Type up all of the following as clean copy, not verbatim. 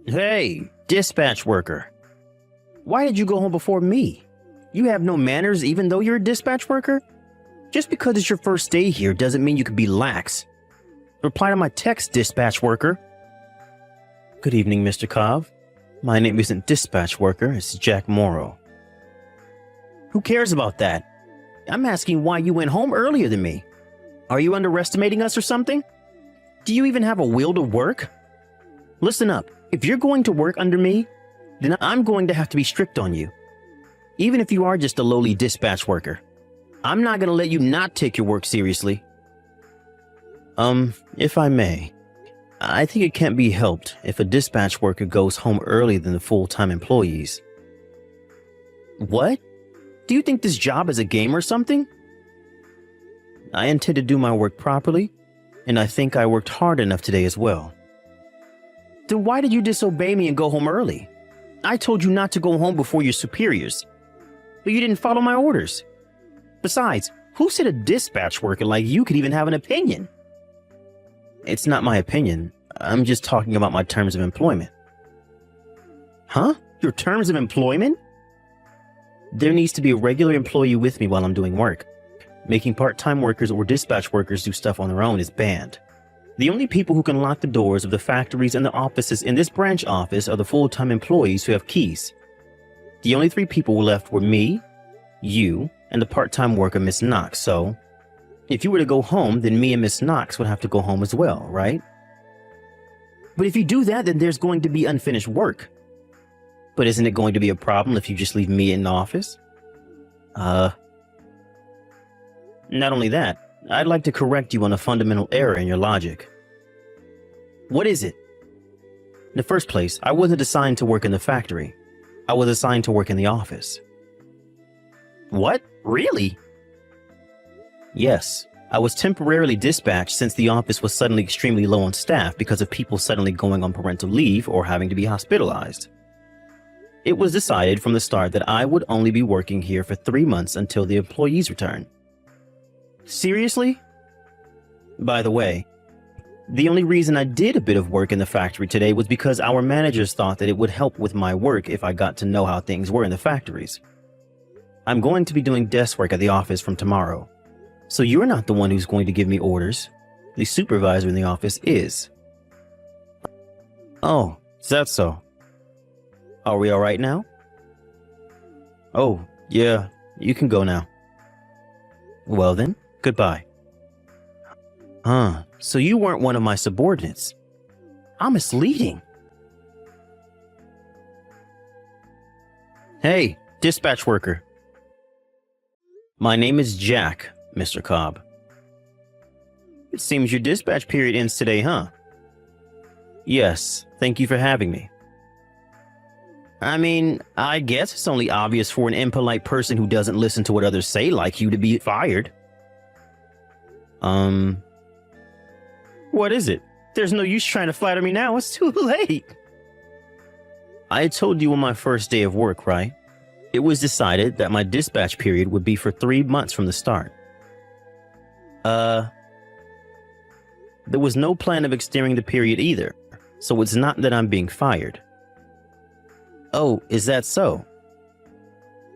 Hey, dispatch worker. Why did you go home before me? You have no manners even though you're a dispatch worker? Just because it's your first day here doesn't mean you can be lax. Reply to my text, dispatch worker. Good evening, Mr. Cobb. My name isn't dispatch worker, it's Jack Morrow. Who cares about that? I'm asking why you went home earlier than me. Are you underestimating us or something? Do you even have a will to work? Listen up, if you're going to work under me, then I'm going to have to be strict on you. Even if you are just a lowly dispatch worker. I'm not going to let you not take your work seriously. If I may, I think it can't be helped if a dispatch worker goes home earlier than the full-time employees. What? Do you think this job is a game or something? I intend to do my work properly, and I think I worked hard enough today as well. Then why did you disobey me and go home early? I told you not to go home before your superiors, but you didn't follow my orders. Besides, who said a dispatch worker like you could even have an opinion? It's not my opinion. I'm just talking about my terms of employment. Huh? Your terms of employment? There needs to be a regular employee with me while I'm doing work. Making part-time workers or dispatch workers do stuff on their own is banned. The only people who can lock the doors of the factories and the offices in this branch office are the full-time employees who have keys. The only 3 people left were me, you, and the part-time worker Miss Knox, so if you were to go home, then me and Miss Knox would have to go home as well, right? But if you do that, then there's going to be unfinished work. But isn't it going to be a problem if you just leave me in the office? Not only that, I'd like to correct you on a fundamental error in your logic. What is it? In the first place, I wasn't assigned to work in the factory. I was assigned to work in the office. What? Really? Yes, I was temporarily dispatched since the office was suddenly extremely low on staff because of people suddenly going on parental leave or having to be hospitalized. It was decided from the start that I would only be working here for 3 months until the employees return. Seriously? By the way, the only reason I did a bit of work in the factory today was because our managers thought that it would help with my work if I got to know how things were in the factories. I'm going to be doing desk work at the office from tomorrow, so you're not the one who's going to give me orders. The supervisor in the office is. Oh, is that so? Are we all right now? Oh, yeah, you can go now. Well then, goodbye. So you weren't one of my subordinates. How misleading. Hey, dispatch worker. My name is Jack, Mr. Cobb. It seems your dispatch period ends today, huh? Yes, thank you for having me. I mean, I guess it's only obvious for an impolite person who doesn't listen to what others say like you to be fired. What is it? There's no use trying to flatter me now, it's too late. I told you on my first day of work, right? It was decided that my dispatch period would be for 3 months from the start. There was no plan of extending the period either, so it's not that I'm being fired. Oh, is that so?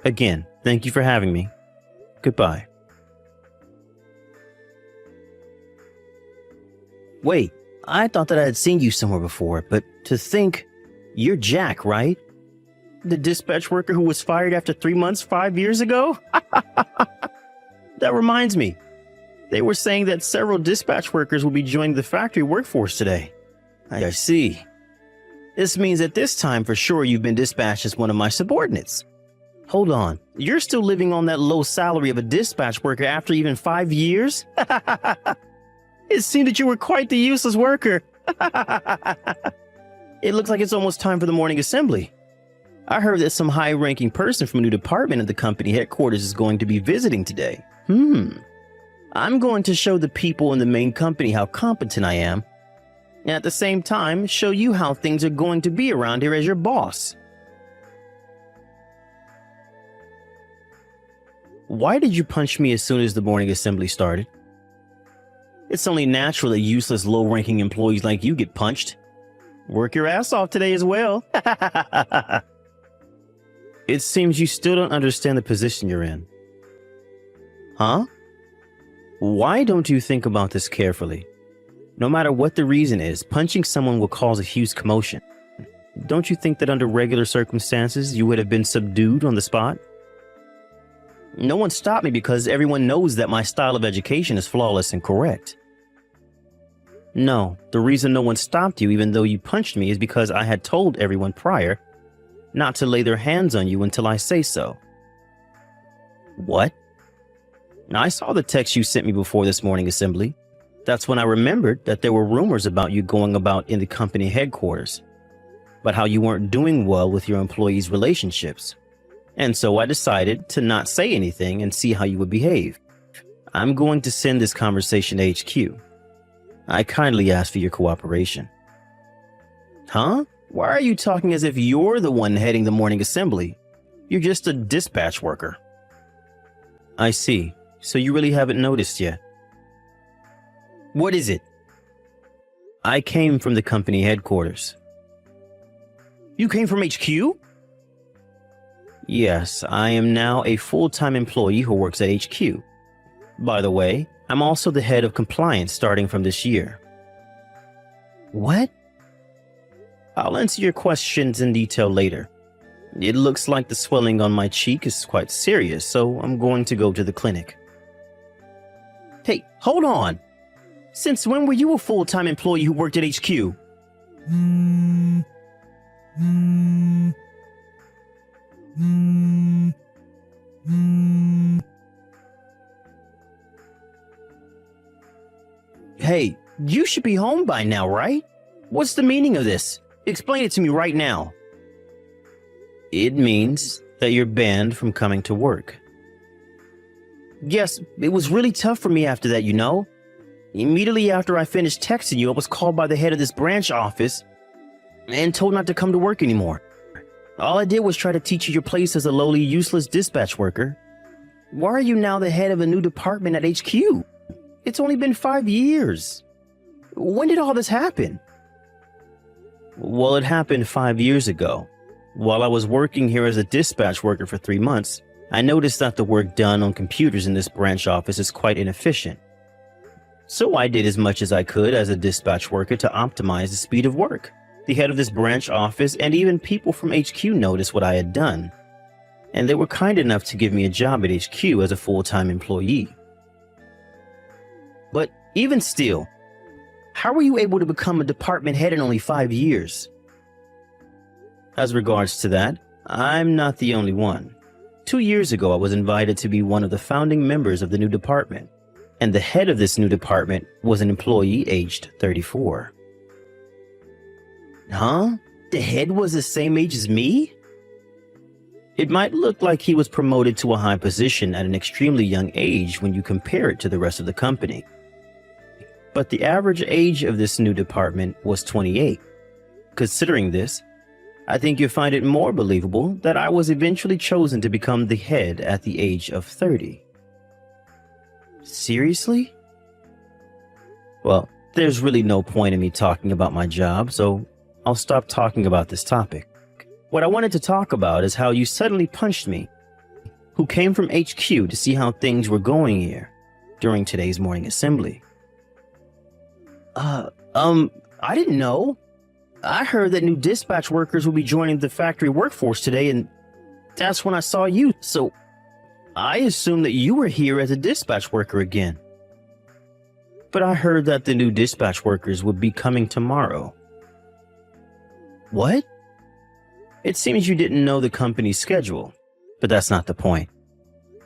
Again, thank you for having me. Goodbye. Wait, I thought that I had seen you somewhere before, but to think, you're Jack, right? The dispatch worker who was fired after 3 months 5 years ago? That reminds me. They were saying that several dispatch workers will be joining the factory workforce today. I see. This means that this time for sure you've been dispatched as one of my subordinates. Hold on, you're still living on that low salary of a dispatch worker after even 5 years? It seemed that you were quite the useless worker. It looks like it's almost time for the morning assembly. I heard that some high-ranking person from a new department at the company headquarters is going to be visiting today. I'm going to show the people in the main company how competent I am, and at the same time show you how things are going to be around here as your boss. Why did you punch me as soon as the morning assembly started? It's only natural that useless low-ranking employees like you get punched. Work your ass off today as well. It seems you still don't understand the position you're in. Huh? Why don't you think about this carefully? No matter what the reason is, punching someone will cause a huge commotion. Don't you think that under regular circumstances, you would have been subdued on the spot? No one stopped me because everyone knows that my style of education is flawless and correct. No, the reason no one stopped you even though you punched me is because I had told everyone prior not to lay their hands on you until I say so. What? Now, I saw the text you sent me before this morning assembly. That's when I remembered that there were rumors about you going about in the company headquarters, but how you weren't doing well with your employees' relationships. And so I decided to not say anything and see how you would behave. I'm going to send this conversation to HQ. I kindly ask for your cooperation. Huh? Why are you talking as if you're the one heading the morning assembly? You're just a dispatch worker. I see. So you really haven't noticed yet. What is it? I came from the company headquarters. You came from HQ? Yes, I am now a full-time employee who works at HQ. By the way, I'm also the head of compliance starting from this year. What? I'll answer your questions in detail later. It looks like the swelling on my cheek is quite serious, so I'm going to go to the clinic. Hey, hold on! Since when were you a full-time employee who worked at HQ? Hey, you should be home by now, right? What's the meaning of this? Explain it to me right now. It means that you're banned from coming to work. Yes, it was really tough for me after that, you know? Immediately after I finished texting you, I was called by the head of this branch office and told not to come to work anymore. All I did was try to teach you your place as a lowly, useless dispatch worker. Why are you now the head of a new department at HQ? It's only been 5 years. When did all this happen? Well, it happened 5 years ago. While I was working here as a dispatch worker for 3 months, I noticed that the work done on computers in this branch office is quite inefficient. So I did as much as I could as a dispatch worker to optimize the speed of work. The head of this branch office and even people from HQ noticed what I had done, and they were kind enough to give me a job at HQ as a full-time employee. But even still, how were you able to become a department head in only 5 years? As regards to that, I'm not the only one. 2 years ago, I was invited to be one of the founding members of the new department, and the head of this new department was an employee aged 34. Huh? The head was the same age as me? It might look like he was promoted to a high position at an extremely young age when you compare it to the rest of the company. But the average age of this new department was 28. Considering this, I think you'll find it more believable that I was eventually chosen to become the head at the age of 30. Seriously? Well, there's really no point in me talking about my job, so I'll stop talking about this topic. What I wanted to talk about is how you suddenly punched me, who came from HQ to see how things were going here during today's morning assembly. I didn't know. I heard that new dispatch workers will be joining the factory workforce today, and that's when I saw you, so I assumed that you were here as a dispatch worker again. But I heard that the new dispatch workers would be coming tomorrow. What? It seems you didn't know the company's schedule, but that's not the point.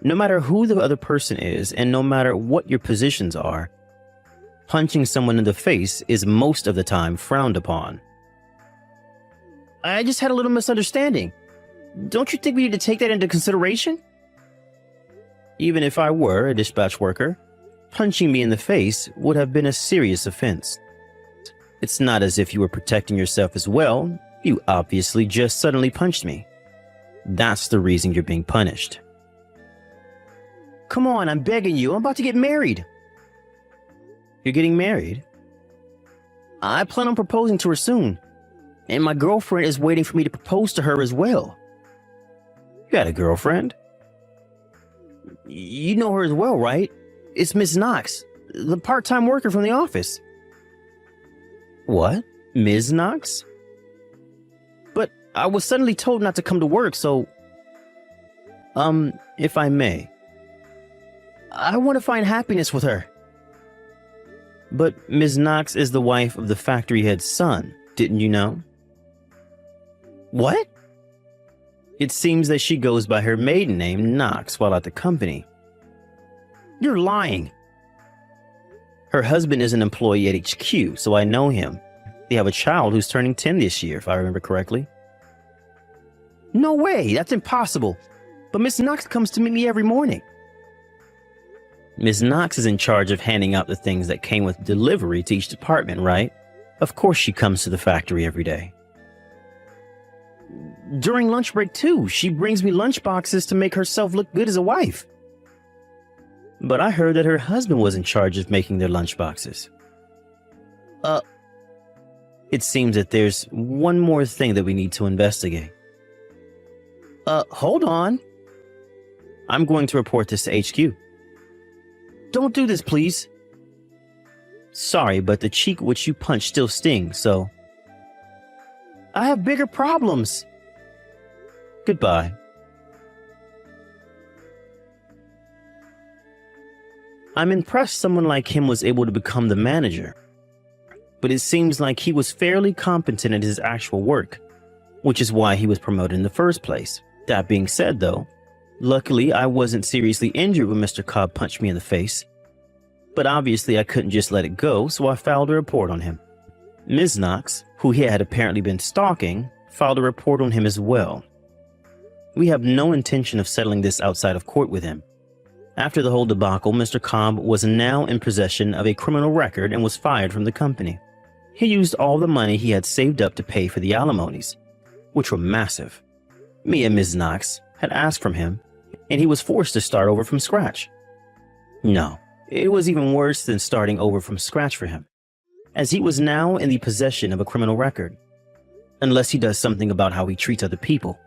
No matter who the other person is, and no matter what your positions are, punching someone in the face is most of the time frowned upon. I just had a little misunderstanding. Don't you think we need to take that into consideration? Even if I were a dispatch worker, punching me in the face would have been a serious offense. It's not as if you were protecting yourself as well. You obviously just suddenly punched me. That's the reason you're being punished. Come on, I'm begging you. I'm about to get married. You're getting married? I plan on proposing to her soon. And my girlfriend is waiting for me to propose to her as well. You got a girlfriend? You know her as well, right? It's Miss Knox, the part-time worker from the office. What? Ms. Knox? But I was suddenly told not to come to work, so... if I may. I want to find happiness with her. But Ms. Knox is the wife of the factory head's son, didn't you know? What? It seems that she goes by her maiden name, Knox, while at the company. You're lying. Her husband is an employee at HQ, so I know him. They have a child who's turning 10 this year, if I remember correctly. No way, that's impossible. But Miss Knox comes to meet me every morning. Miss Knox is in charge of handing out the things that came with delivery to each department, right? Of course she comes to the factory every day. During lunch break too, she brings me lunch boxes to make herself look good as a wife. But I heard that her husband was in charge of making their lunch boxes. It seems that there's one more thing that we need to investigate. Hold on. I'm going to report this to HQ. Don't do this, please. Sorry, but the cheek which you punched still stings, so... I have bigger problems. Goodbye. I'm impressed someone like him was able to become the manager. But it seems like he was fairly competent at his actual work, which is why he was promoted in the first place. That being said, though, luckily I wasn't seriously injured when Mr. Cobb punched me in the face. But obviously I couldn't just let it go, so I filed a report on him. Ms. Knox, who he had apparently been stalking, filed a report on him as well. We have no intention of settling this outside of court with him. After the whole debacle, Mr. Cobb was now in possession of a criminal record and was fired from the company. He used all the money he had saved up to pay for the alimonies, which were massive. Me and Ms. Knox had asked from him, and he was forced to start over from scratch. No, it was even worse than starting over from scratch for him, as he was now in the possession of a criminal record. Unless he does something about how he treats other people,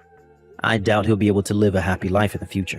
I doubt he'll be able to live a happy life in the future.